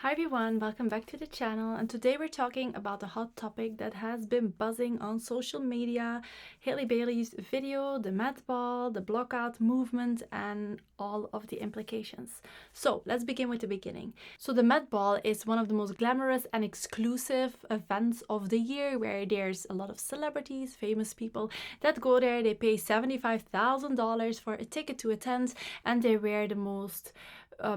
Hi everyone, welcome back to the channel, and today we're talking about a hot topic that has been buzzing on social media, Hailey Bailey's video, the Met Ball, the Blockout movement, and all of the implications. So let's begin with the beginning. So the Met Ball is one of the most glamorous and exclusive events of the year, where there's a lot of celebrities, famous people that go there. They pay $75,000 for a ticket to attend, and they wear the most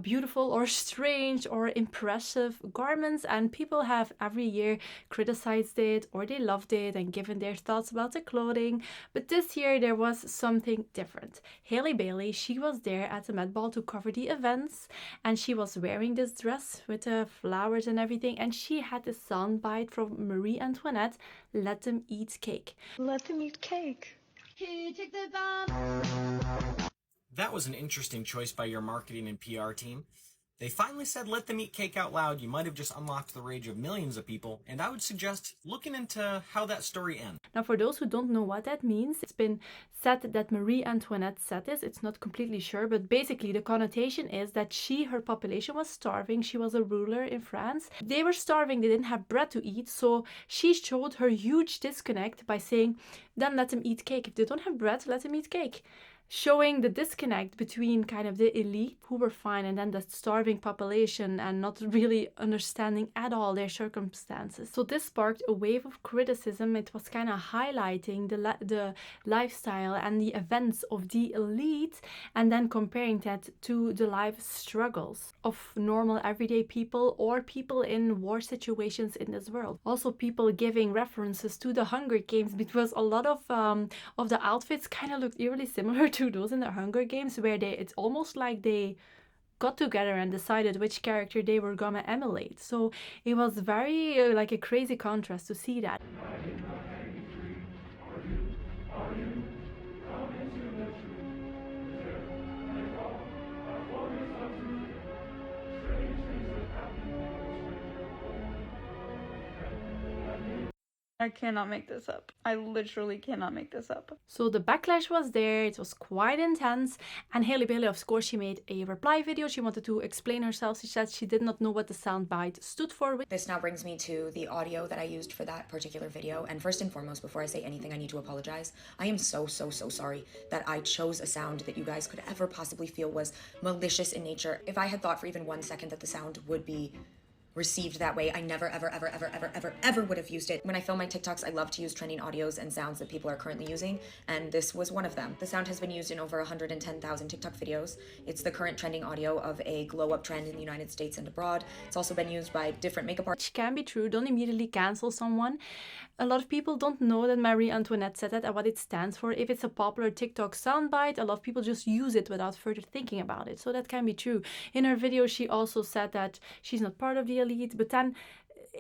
beautiful or strange or impressive garments, and people have every year criticized it or they loved it and given their thoughts about the clothing. But this year there was something different. Hailey Bailey, she was there at the Met Ball to cover the events, and she was wearing this dress with the flowers and everything, and she had this soundbite from Marie Antoinette, "Let them eat cake." Let them eat cake. Here, take the bomb. That was an interesting choice by your marketing and PR team. They finally said let them eat cake out loud. You might have just unlocked the rage of millions of people, and I would suggest looking into how that story ends. Now, for those who don't know what that means, it's been said that Marie Antoinette said this. It's not completely sure, but basically the connotation is that her population was starving. She was a ruler in France. They were starving, they didn't have bread to eat, so she showed her huge disconnect by saying, then let them eat cake. If they don't have bread, let them eat cake. Showing the disconnect between kind of the elite who were fine and then the starving population, and not really understanding at all their circumstances. So this sparked a wave of criticism. It was kind of highlighting the lifestyle and the events of the elite, and then comparing that to the life struggles of normal everyday people or people in war situations in this world. Also, people giving references to the Hunger Games, because a lot of the outfits kind of looked eerily similar to those in the Hunger Games, where it's almost like they got together and decided which character they were gonna emulate. So it was very like a crazy contrast to see that. I cannot make this up. I literally cannot make this up. So the backlash was there. It was quite intense. And Hailey Bailey, of course, she made a reply video. She wanted to explain herself. She said she did not know what the soundbite stood for. This now brings me to the audio that I used for that particular video. And first and foremost, before I say anything, I need to apologize. I am so sorry that I chose a sound that you guys could ever possibly feel was malicious in nature. If I had thought for even 1 second that the sound would be received that way, I never ever would have used it. When I film my TikToks, I love to use trending audios and sounds that people are currently using, and this was one of them. The sound has been used in over 110,000 TikTok videos. It's the current trending audio of a glow up trend in the United States and abroad. It's also been used by different makeup artists. Which can be true. Don't immediately cancel someone. A lot of people don't know that Marie Antoinette said that and what it stands for. If it's a popular TikTok soundbite, a lot of people just use it without further thinking about it. So that can be true. In her video, she also said that she's not part of the elite, but then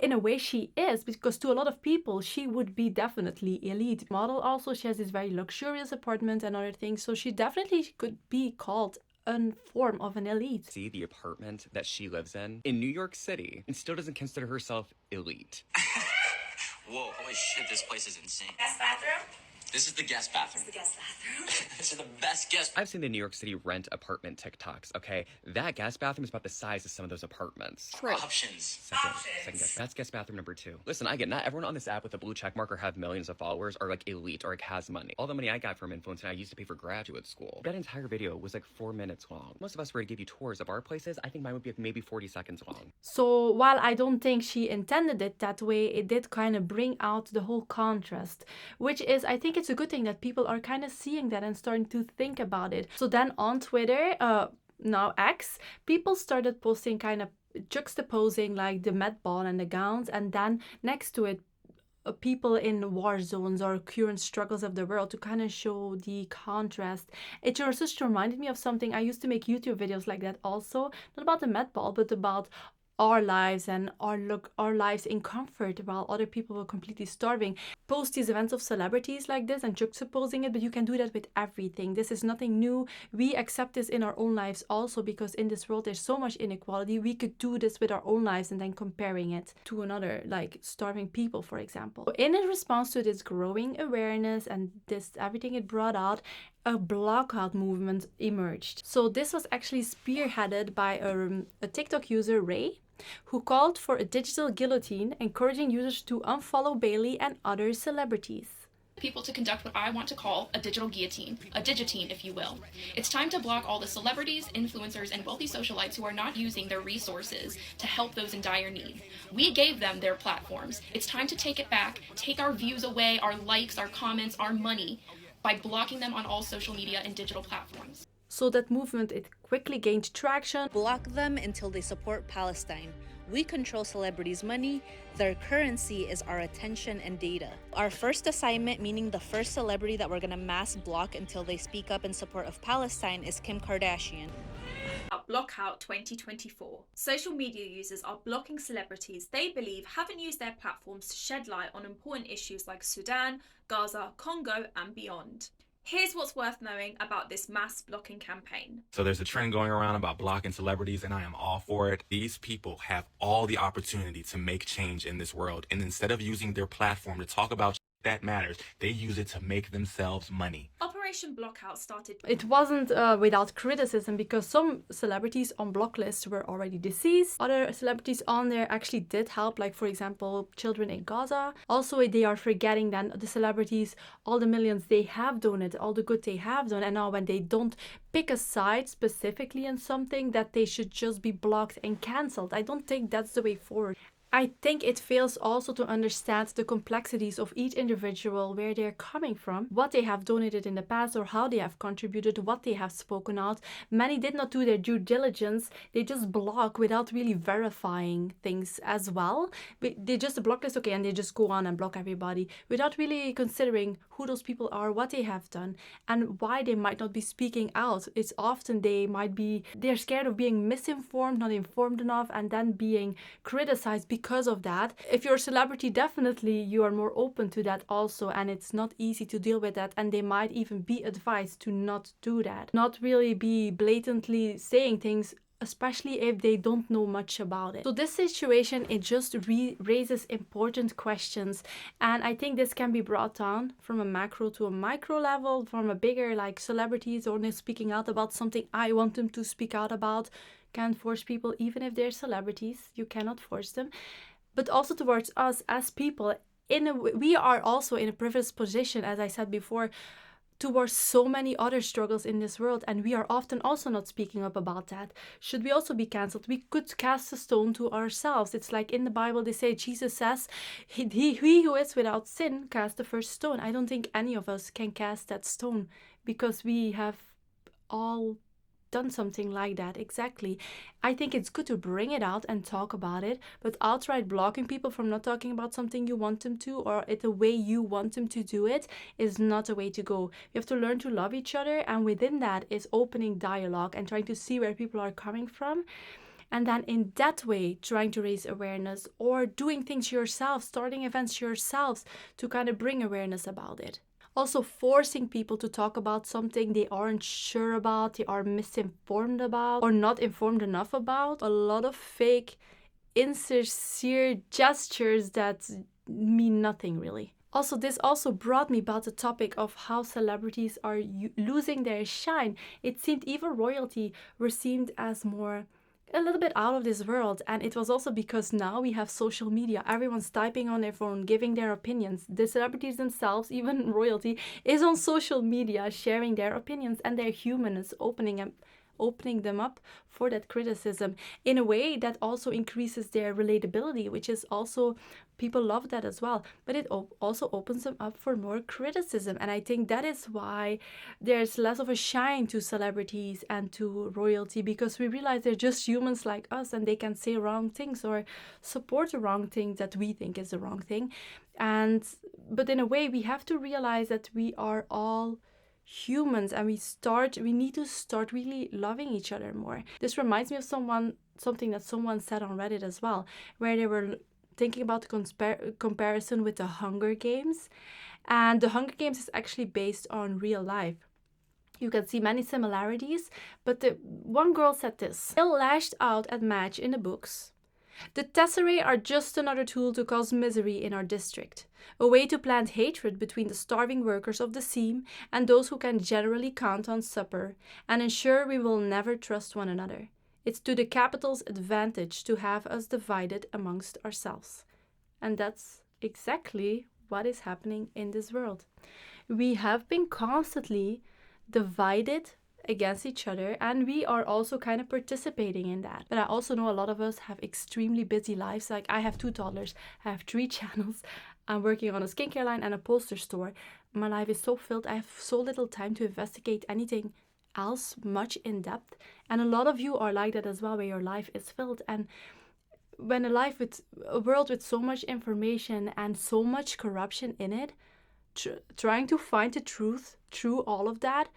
in a way she is, because to a lot of people she would be definitely elite model. Also, she has this very luxurious apartment and other things, so she definitely could be called a form of an elite. See the apartment that she lives in New York City, and still doesn't consider herself elite. Whoa, holy shit, this place is insane. Guest bathroom? This is the guest bathroom. This is the guest bathroom. This is the best guest. I've seen the New York City rent apartment TikToks, okay? That guest bathroom is about the size of some of those apartments. Options. Second guest. That's guest bathroom number 2. Listen, I get not everyone on this app with a blue check mark or have millions of followers are like elite or like has money. All the money I got from influencing I used to pay for graduate school. That entire video was like 4 minutes long. Most of us were to give you tours of our places. I think mine would be like maybe 40 seconds long. So while I don't think she intended it that way, it did kind of bring out the whole contrast, which is, I think it's a good thing that people are kind of seeing that and starting to think about it. So then on Twitter, now X, people started posting kind of juxtaposing like the Met Ball and the gowns, and then next to it people in war zones or current struggles of the world, to kind of show the contrast. It just reminded me of something. I used to make YouTube videos like that also, not about the Met Ball, but about our lives and our lives in comfort while other people were completely starving. Post these events of celebrities like this and juxtaposing it, but you can do that with everything. This is nothing new. We accept this in our own lives also, because in this world there's so much inequality. We could do this with our own lives and then comparing it to another, like starving people, for example. In response to this growing awareness and this everything it brought out, a blockout movement emerged. So this was actually spearheaded by a TikTok user, Ray, who called for a digital guillotine, encouraging users to unfollow Bailey and other celebrities. People to conduct what I want to call a digital guillotine, a digitine, if you will. It's time to block all the celebrities, influencers, and wealthy socialites who are not using their resources to help those in dire need. We gave them their platforms. It's time to take it back, take our views away, our likes, our comments, our money, by blocking them on all social media and digital platforms. So that movement, it quickly gained traction. Block them until they support Palestine. We control celebrities' money. Their currency is our attention and data. Our first assignment, meaning the first celebrity that we're gonna mass block until they speak up in support of Palestine, is Kim Kardashian. Blockout 2024. Social media users are blocking celebrities they believe haven't used their platforms to shed light on important issues like Sudan, Gaza, Congo, and beyond. Here's what's worth knowing about this mass blocking campaign. So there's a trend going around about blocking celebrities, and I am all for it. These people have all the opportunity to make change in this world, and instead of using their platform to talk about that matters, they use it to make themselves money. Operation Blockout started. It wasn't without criticism, because some celebrities on block lists were already deceased. Other celebrities on there actually did help, like for example, children in Gaza. Also, they are forgetting then the celebrities, all the millions they have donated, all the good they have done, and now when they don't pick a side specifically in something, that they should just be blocked and cancelled. I don't think that's the way forward. I think it fails also to understand the complexities of each individual, where they're coming from, what they have donated in the past or how they have contributed, what they have spoken out. Many did not do their due diligence. They just block without really verifying things as well. They just block this, okay, and they just go on and block everybody without really considering who those people are, what they have done, and why they might not be speaking out. It's often they're scared of being misinformed, not informed enough, and then being criticized because of that. If you're a celebrity, definitely you are more open to that also, and it's not easy to deal with that, and they might even be advised to not do that, not really be blatantly saying things, especially if they don't know much about it. So this situation, it just raises important questions, and I think this can be brought down from a macro to a micro level, from a bigger, like celebrities only speaking out about something I want them to speak out about. Can't force people, even if they're celebrities, you cannot force them. But also towards us as people, we are also in a privileged position, as I said before, towards so many other struggles in this world, and we are often also not speaking up about that. Should we also be cancelled? We could cast a stone to ourselves. It's like in the Bible they say, Jesus says, he who is without sin cast the first stone. I don't think any of us can cast that stone, because we have all done something like that. Exactly. I think it's good to bring it out and talk about it, but outright blocking people from not talking about something you want them to, or the way you want them to do it, is not a way to go. You have to learn to love each other, and within that is opening dialogue and trying to see where people are coming from, and then in that way trying to raise awareness, or doing things yourself, starting events yourselves to kind of bring awareness about it. Also, forcing people to talk about something they aren't sure about, they are misinformed about, or not informed enough about. A lot of fake, insincere gestures that mean nothing really. Also, this also brought me about the topic of how celebrities are losing their shine. It seemed even royalty were seen as a little bit out of this world, and it was also because now we have social media. Everyone's typing on their phone, giving their opinions. The celebrities themselves, even royalty, is on social media sharing their opinions, and their humanness, opening them up for that criticism in a way that also increases their relatability, which is also, people love that as well, but it also opens them up for more criticism. And I think that is why there's less of a shine to celebrities and to royalty, because we realize they're just humans like us, and they can say wrong things or support the wrong thing that we think is the wrong thing. But in a way, we have to realize that we are all humans, and we need to start really loving each other more. This reminds me of something that someone said on Reddit as well, where they were thinking about the comparison with the Hunger Games, and the Hunger Games is actually based on real life. You can see many similarities, but one girl said this: Bill lashed out at Madge in the books, The tesserae are just another tool to cause misery in our district, a way to plant hatred between the starving workers of the seam and those who can generally count on supper, and ensure we will never trust one another. It's to the capital's advantage to have us divided amongst ourselves. And that's exactly what is happening in this world. We have been constantly divided against each other, and we are also kind of participating in that. But I also know a lot of us have extremely busy lives. Like, I have 2 toddlers, I have 3 channels, I'm working on a skincare line and a poster store. My life is so filled, I have so little time to investigate anything else much in depth. And a lot of you are like that as well, where your life is filled. And when a world with so much information and so much corruption in it, trying to find the truth through all of that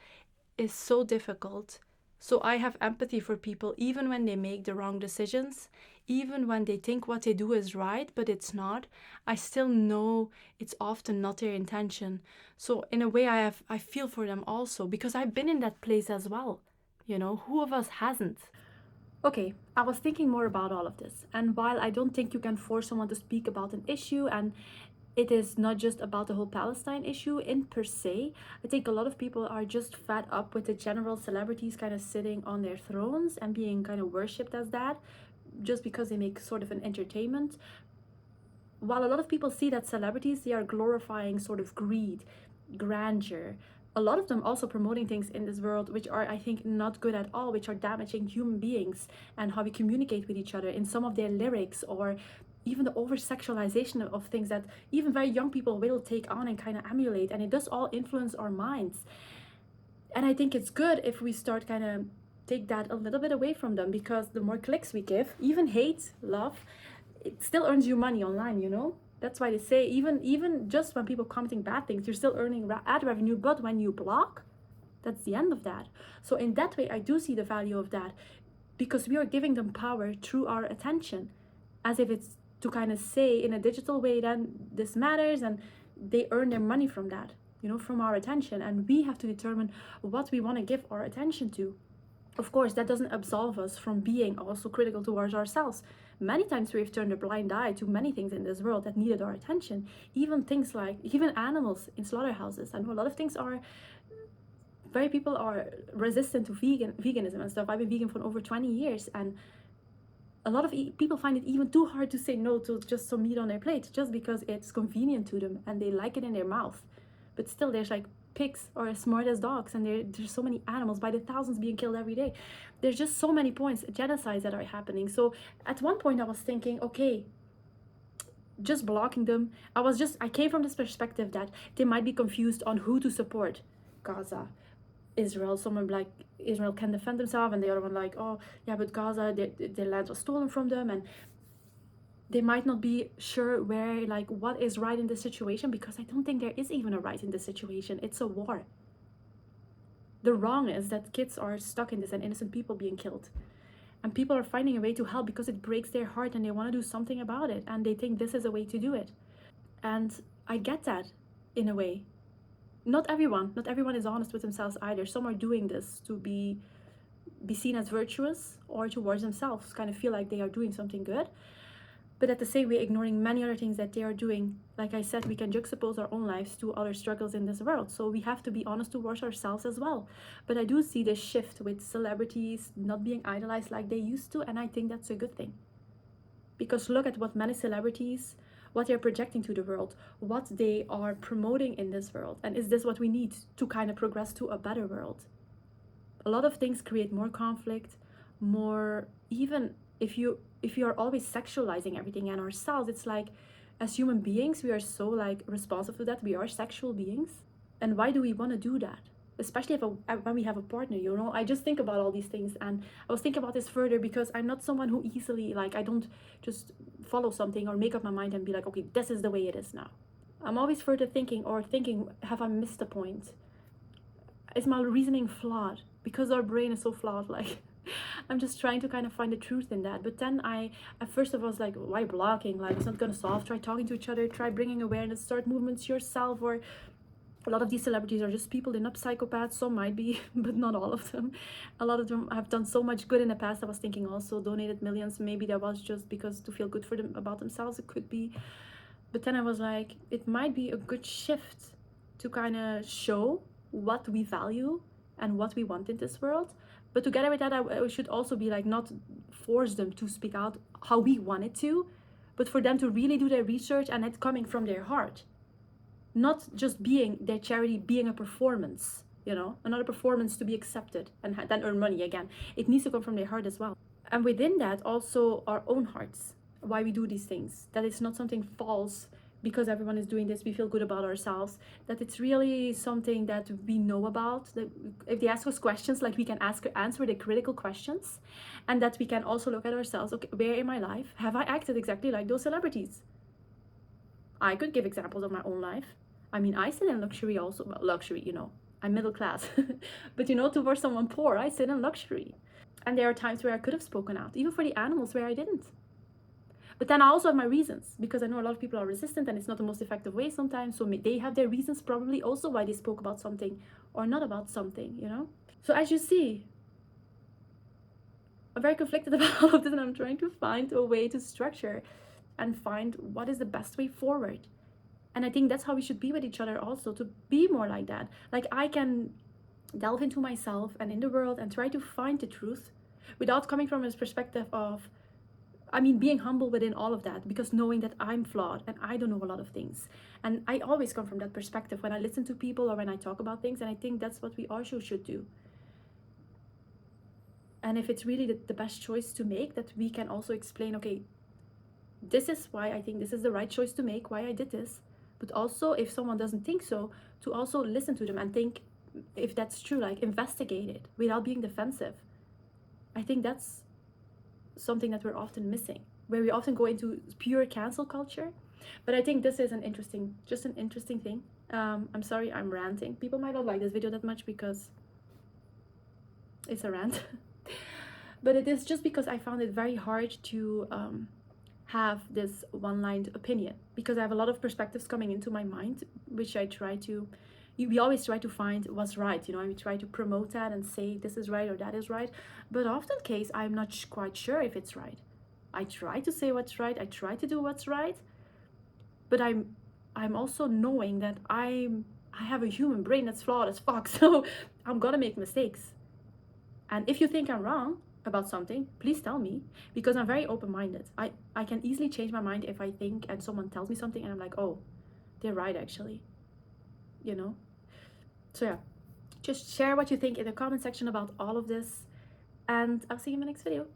is so difficult. So I have empathy for people, even when they make the wrong decisions, even when they think what they do is right, but it's not. I still know it's often not their intention. So in a way, I feel for them also, because I've been in that place as well. You know, who of us hasn't? Okay, I was thinking more about all of this. And while I don't think you can force someone to speak about an issue, and it is not just about the whole Palestine issue in per se, I think a lot of people are just fed up with the general celebrities kind of sitting on their thrones and being kind of worshipped as that, just because they make sort of an entertainment. While a lot of people see that celebrities, they are glorifying sort of greed, grandeur, a lot of them also promoting things in this world which are, I think, not good at all, which are damaging human beings and how we communicate with each other in some of their lyrics, or even the over-sexualization of things that even very young people will take on and kind of emulate, and it does all influence our minds. And I think it's good if we start kind of take that a little bit away from them, because the more clicks we give, even hate, love, it still earns you money online, you know? That's why they say even just when people commenting bad things, you're still earning ad revenue, but when you block, that's the end of that. So in that way, I do see the value of that, because we are giving them power through our attention, as if it's to kind of say in a digital way, then this matters, and they earn their money from that, you know, from our attention. And we have to determine what we want to give our attention to. Of course, that doesn't absolve us from being also critical towards ourselves. Many times we've turned a blind eye to many things in this world that needed our attention. Even things like, even animals in slaughterhouses. I know a lot of things are, very people are resistant to veganism and stuff. I've been vegan for over 20 years, and a lot of people find it even too hard to say no to just some meat on their plate, just because it's convenient to them and they like it in their mouth. But still, there's like pigs are as smart as dogs, and there's so many animals by the thousands being killed every day. There's just so many points, genocides that are happening. So at one point I was thinking, okay, just blocking them. I came from this perspective that they might be confused on who to support. Gaza, Israel, someone like Israel can defend themselves, and the other one like, oh yeah, but Gaza, their land was stolen from them, and they might not be sure where, like, what is right in this situation, because I don't think there is even a right in this situation. It's a war. The wrong is that kids are stuck in this and innocent people being killed. And people are finding a way to help because it breaks their heart and they want to do something about it. And they think this is a way to do it. And I get that in a way. Not everyone is honest with themselves either. Some are doing this to be seen as virtuous, or towards themselves, kind of feel like they are doing something good. But at the same way, ignoring many other things that they are doing. Like I said, we can juxtapose our own lives to other struggles in this world. So we have to be honest towards ourselves as well. But I do see this shift with celebrities not being idolized like they used to. And I think that's a good thing. Because look at what many celebrities, what they're projecting to the world, what they are promoting in this world. And is this what we need to kind of progress to a better world? A lot of things create more conflict, more, even if you are always sexualizing everything and ourselves, it's like, as human beings, we are so like responsive to that. We are sexual beings. And why do we want to do that? Especially when we have a partner, you know? I just think about all these things, and I was thinking about this further because I'm not someone who easily, like, I don't just follow something or make up my mind and be like, okay, this is the way it is now. I'm always further thinking, have I missed a point? Is my reasoning flawed? Because our brain is so flawed, like, I'm just trying to kind of find the truth in that. But then at first I was like, why blocking? Like, it's not gonna solve. Try talking to each other, try bringing awareness, start movements yourself, or A lot of these celebrities are just people, they're not psychopaths. Some might be, but not all of them. A lot of them have done so much good in the past. I was thinking also donated millions. Maybe that was just because to feel good for them about themselves. It could be. But then I was like, it might be a good shift to kind of show what we value and what we want in this world. But together with that, I should also be like, not force them to speak out how we want it to, but for them to really do their research and it coming from their heart. Not just being their charity, being a performance, you know, another performance to be accepted and then earn money again. It needs to come from their heart as well. And within that, also our own hearts, why we do these things, that it's not something false because everyone is doing this, we feel good about ourselves, that it's really something that we know about, that if they ask us questions, like we can answer the critical questions, and that we can also look at ourselves, okay, where in my life have I acted exactly like those celebrities? I could give examples of my own life. I mean, I sit in luxury also. Well, luxury, you know, I'm middle class. But you know, towards someone poor, I sit in luxury. And there are times where I could have spoken out, even for the animals where I didn't. But then I also have my reasons, because I know a lot of people are resistant and it's not the most effective way sometimes. So they have their reasons probably also why they spoke about something or not about something, you know? So as you see, I'm very conflicted about all of this, and I'm trying to find a way to structure and find what is the best way forward. And I think that's how we should be with each other also, to be more like that. Like I can delve into myself and in the world and try to find the truth without coming from a perspective of, I mean, being humble within all of that, because knowing that I'm flawed and I don't know a lot of things. And I always come from that perspective when I listen to people or when I talk about things. And I think that's what we also should do. And if it's really the best choice to make, that we can also explain, okay, this is why I think this is the right choice to make, why I did this. But also, if someone doesn't think so, to also listen to them and think if that's true, like investigate it without being defensive. I think that's something that we're often missing, where we often go into pure cancel culture. But I think this is an interesting thing. I'm sorry, I'm ranting. People might not like this video that much because it's a rant. But it is just because I found it very hard to have this one-lined opinion, because I have a lot of perspectives coming into my mind, which I try to, we always try to find what's right, you know, and we try to promote that and say this is right or that is right. But often case, I'm not quite sure if it's right. I try to say what's right, I try to do what's right, but I'm also knowing that I have a human brain that's flawed as fuck, so I'm gonna make mistakes. And if you think I'm wrong about something, please tell me, because I'm very open-minded. I can easily change my mind if I think and someone tells me something and I'm like, oh, they're right actually, you know. So yeah, just share what you think in the comment section about all of this, and I'll see you in my next video.